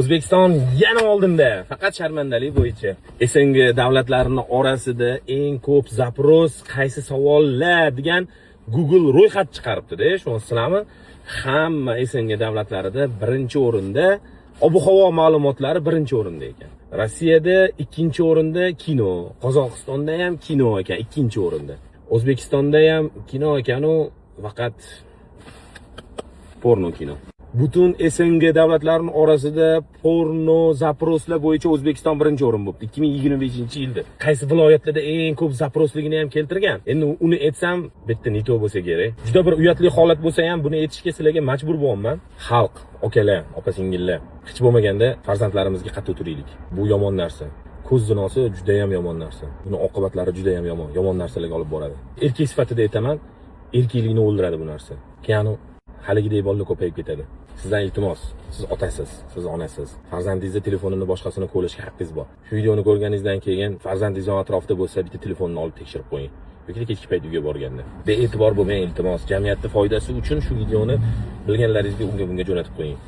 O'zbekiston yana oldinda, faqat sharmandalik bo'yicha. SNG davlatlarining orasida eng ko'p zaпрос qaysi savollar degan Google ro'yxat chiqaribdi-da. Shuni sizlarmi? Hamma SNG davlatlarida birinchi o'rinda ob-havo ma'lumotlari birinchi o'rinda ekan. Rossiyada ikkinchi o'rinda kino, Qozog'istonda ham kino ekan, ikkinchi o'rinda. O'zbekistonda ham kino ekan-u, faqat porno kino. Butun SNG davlatlarining orasida porno zaproslar bo'yicha O'zbekiston birinchi o'rin bo'ldi 2025-yilda. Qaysi viloyatlarda eng ko'p zaprosligini ham keltirgan. Endi uni aytsam, bitta neto bo'lsa kerak. Juda bir uyatli holat bo'lsa ham buni aytishga sizlarga majbur bo'laman. Xalq, akalar, opa-singillar, hech bo'lmaganda farzandlarimizga qattiq turaylik. Bu yomon narsa. Ko'z zinosi juda ham yomon narsa. Buni oqibatlari juda ham yomon narsalarga olib boradi. Erkak sifatida aytaman, erkaklikni o'ldiradi bu narsa. Keyin haligidek bolalar ko'payib ketadi. Sizdan iltimos, siz otasiz, siz onasiz. Farzandingizni telefonini boshqasini qo'llashga haqqingiz bor. Shu videoni ko'rganingizdan keyin farzandingiz atrofida bo'lsa, bitta telefonni olib tekshirib qo'ying. Yoki kechki payt uyga borganda. Bee'tibor bo'lmang, iltimos. Jamiyatning foydasi uchun shu videoni bilganlaringizga unga bunga jo'natib qo'ying.